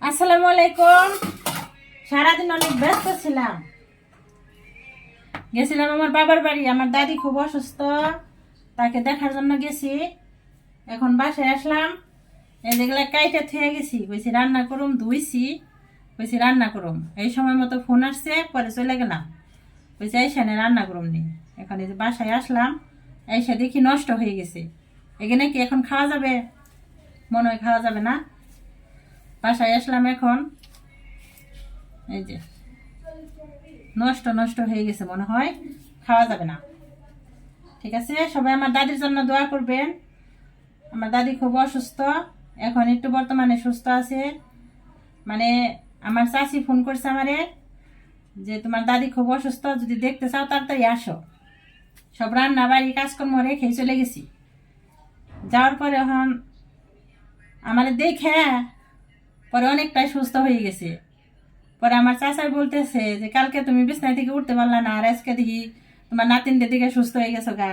আসসালামু আলাইকুম। সারাদিন অনেক ব্যস্ত ছিলাম, গেছিলাম আমার বাবার বাড়ি। আমার দাদি খুব অসুস্থ, তাকে দেখার জন্য গেছি। এখন বাসায় আসলাম, এই যেগুলা কাইটে থুয়ে গেছি, কইছি রান্না করুম, ধুইছি, কইছি রান্না করুম। এই সময় মতো ফোন আসছে, পরে চলে গেলাম, কইছি এইখানে রান্না করুম নি। এখন এই যে বাসায় আসলাম, এসে দেখি নষ্ট হয়ে গেছে। এখানে কি এখন খাওয়া যাবে? মনে হয় খাওয়া যাবে না। বাসায় আসলাম, এখন এই যে নষ্ট নষ্ট হয়ে গেছে, মনে হয় খাওয়া যাবে না। ঠিক আছে, সবাই আমার দাদির জন্য দোয়া করবেন। আমার দাদি খুব অসুস্থ, এখন একটু বর্তমানে সুস্থ আছে। মানে আমার চাচি ফোন করছে আমারে যে তোমার দাদি খুব অসুস্থ, যদি দেখতে চাও তাড়াতাড়ি আসো। সব রান্না বাড়ি কাজকর্ম রেখে চলে গেছি। যাওয়ার পরে এখন আমার দেখে পরে অনেকটাই সুস্থ হয়ে গেছে। পরে আমার চাচাই বলতেছে যে কালকে তুমি বিছনা থেকে উঠতে পারলা না, আর আজকে দেখি তোমার নাতিনদের দিকে সুস্থ হয়ে গেছো গা।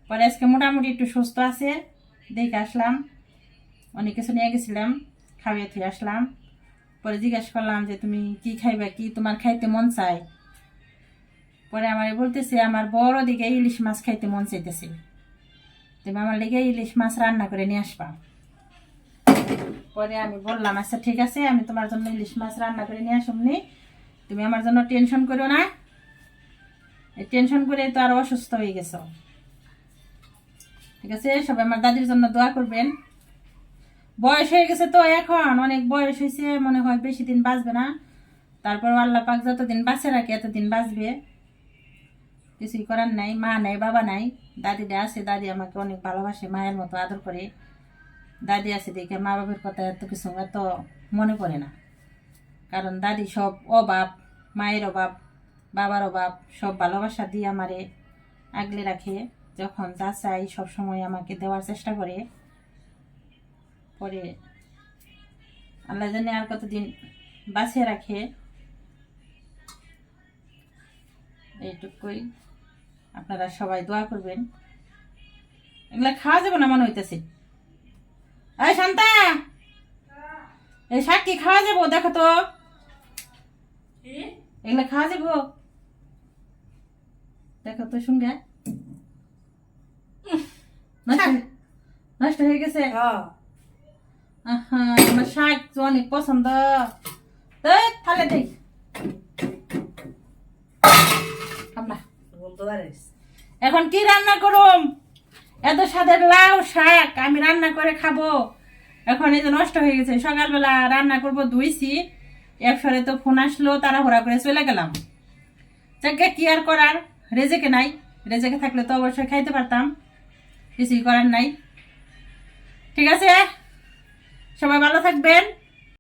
পরে আজকে মোটামুটি একটু সুস্থ আছে, দেখে আসলাম। অনেক কিছু নিয়ে গেছিলাম, খাইয়ে থুয়ে আসলাম। পরে জিজ্ঞেস করলাম যে তুমি কি খাইবা, কি তোমার খাইতে মন চায়। পরে আমার বলতেছে আমার বড় দিকে ইলিশ মাছ খাইতে মন চাইতেছে, তুমি আমার লেগে ইলিশ মাছ রান্না করে নিয়ে আসবা। পরে আমি বললাম আচ্ছা ঠিক আছে, আমি তোমার জন্য ইলিশ মাছ রান্না করে নিয়ে আসুমনি, তুমি আমার জন্য টেনশন করো না। এই টেনশন করে তো আরো অসুস্থ হয়ে গেছো। ঠিক আছে, সবাই আমার দাদির জন্য দোয়া করবেন। বয়স হয়ে গেছে তো, এখন অনেক বয়স হয়েছে, মনে হয় বেশি দিন বাঁচবে না। তারপর আল্লাহ পাক যতদিন বাঁচে রাখে এতদিন বাঁচবে, কিছুই করার নাই। মা নাই, বাবা নাই, দাদিটা আছে। দাদি আমাকে অনেক ভালোবাসে, মায়ের মতো আদর করে। দাদি আছে দেখে মা বাবার কথা এত কিছু এত মনে পড়ে না। কারণ দাদি সব অভাব, মায়ের অভাব, বাবার অভাব সব ভালোবাসা দিয়ে আমারে আগলে রাখে। যখন যা চাই সব সময় আমাকে দেওয়ার চেষ্টা করে। পরে আল্লাহ জানে আর কতদিন বাঁচিয়ে রাখে। এইটুকুই, আপনারা সবাই দোয়া করবেন। এগুলা খাওয়া যাবে না মনে হইতেছে। এই শান্তা, এই শাক কি খাওয়া যাবো? দেখো তো, এগুলা খাওয়া যাবো? দেখো তো শুনগে, নষ্ট হয়ে গেছে। আহা, আমার শাক তো অনেক পছন্দ। তাহলে দেখ এখন কি রান্না করুম? এত স্বাদের লাউ শাক আমি রান্না করে খাবো। এখন এই যে নষ্ট হয়ে গেছে। সকালবেলা রান্না করবো, ধুইছি, একসাথে তো ফোন আসলো, তাড়াহুড়া করে চলে গেলাম। যাকে কি আর করার, রেজেকে নাই। রেজেকে থাকলে তো অবশ্যই খাইতে পারতাম, কিছুই করার নাই। ঠিক আছে, সবাই ভালো থাকবেন।